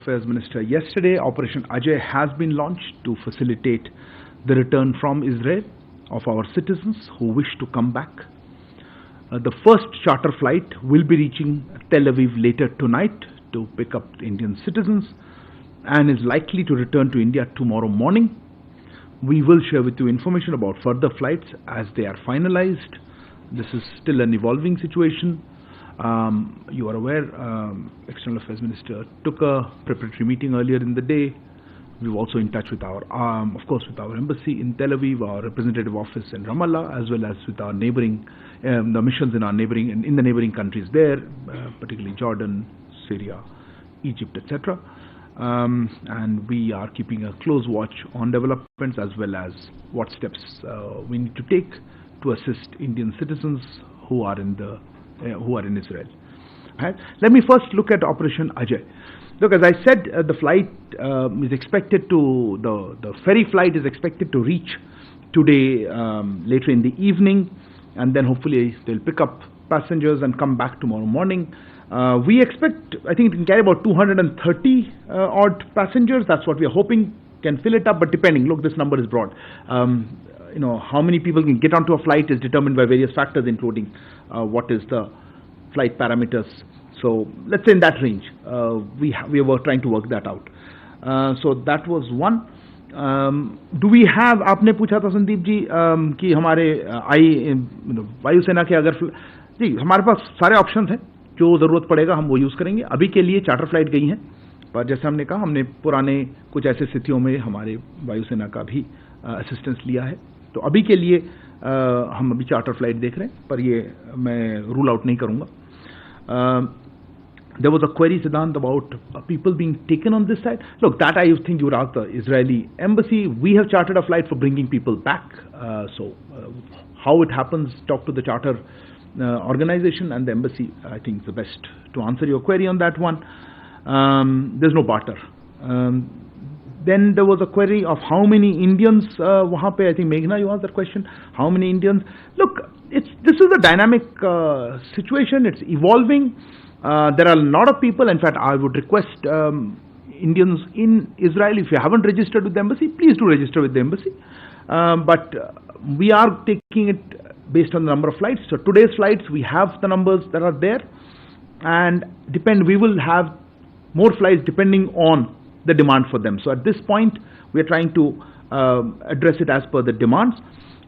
Affairs Minister. Yesterday, Operation Ajay has been launched to facilitate the return from Israel of our citizens who wish to come back. The first charter flight will be reaching Tel Aviv later tonight to pick up Indian citizens and is likely to return to India tomorrow morning. We will share with you information about further flights as they are finalized. This is still an evolving situation. You are aware, External Affairs Minister took a preparatory meeting earlier in the day. We're also in touch with our, of course, with our embassy in Tel Aviv, our representative office in Ramallah, as well as with our neighboring, the missions in our neighboring, in the neighboring countries there, particularly Jordan, Syria, Egypt, etc. And we are keeping a close watch on developments as well as what steps we need to take to assist Indian citizens who are in Israel. Right. Let me first look at Operation Ajay. Look, as I said, the flight is expected to, the ferry flight is expected to reach today later in the evening, and then hopefully they'll pick up passengers and come back tomorrow morning. We expect, I think it can carry about 230 odd passengers. That's what we are hoping can fill it up, but depending, look, this number is broad. How many people can get onto a flight is determined by various factors, including what is the flight parameters. So let's say in that range, we were trying to work that out. So that was one. Do we have, आपने पूछा था संदीप जी कि हमारे वायुसेना के अगर जी हमारे पास सारे ऑप्शंस हैं, जो ज़रूरत पड़ेगा हम वो यूज़ करेंगे. अभी के लिए चार्टर फ्लाइट गई हैं, पर जैसे हमने कहा हमने पुराने कुछ ऐसे स्थितियों में हमारे वायुसेना का भी असिस्टेंस लिया है. तो अभी के लिए हम अभी चार्टर फ्लाइट देख रहे हैं, पर ये मैं रूल आउट नहीं करूँगा. There was a query, Siddhant, about people being taken on this side. Look, that I think you would ask the Israeli embassy. We have chartered a flight for bringing people back. How it happens, talk to the charter organization and the embassy. I think it's the best to answer your query on that one. There's no barter. Then there was a query of how many Indians wahan pe. I think Meghna, you asked that question. How many Indians? Look, this is a dynamic situation. It's evolving. There are a lot of people. In fact, I would request Indians in Israel, if you haven't registered with the embassy, please do register with the embassy. But we are taking it based on the number of flights. So today's flights, we have the numbers that are there, and we will have more flights depending on the demand for them. So at this point, we are trying to address it as per the demands.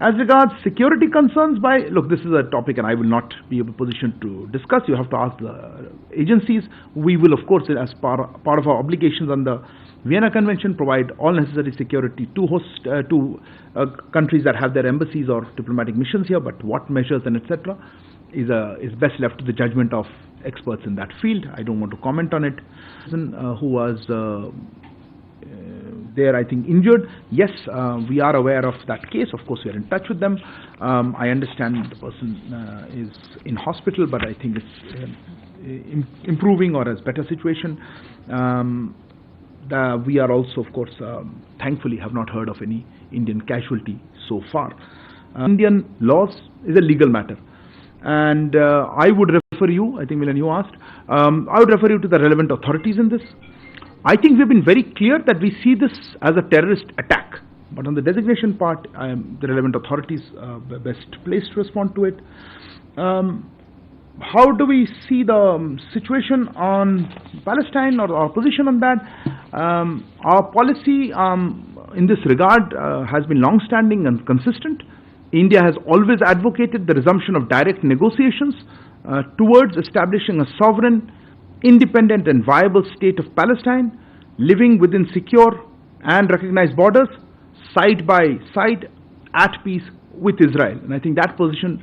As regards security concerns, look, this is a topic and I will not be in a position to discuss. You have to ask the agencies. We will, of course, as part of our obligations on the Vienna Convention, provide all necessary security to countries that have their embassies or diplomatic missions here. But what measures and etc. is best left to the judgment of experts in that field. I don't want to comment on it. Who was there, I think, injured. Yes, we are aware of that case. Of course, we are in touch with them. I understand the person is in hospital, but I think it's improving or has better situation. We are also, of course, thankfully have not heard of any Indian casualty so far. Indian laws is a legal matter. And I would refer you, I think Milan, you asked, I would refer you to the relevant authorities in this. I think we've been very clear that we see this as a terrorist attack. But on the designation part, the relevant authorities are best placed to respond to it. How do we see the situation on Palestine or our position on that? Our policy in this regard has been long-standing and consistent. India has always advocated the resumption of direct negotiations towards establishing a sovereign, independent and viable state of Palestine, living within secure and recognized borders, side by side, at peace with Israel. And I think that position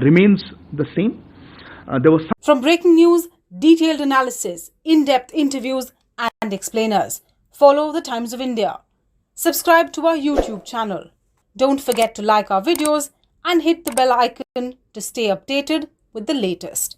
remains the same. From breaking news, detailed analysis, in-depth interviews and explainers, follow the Times of India. Subscribe to our YouTube channel. Don't forget to like our videos and hit the bell icon to stay updated with the latest.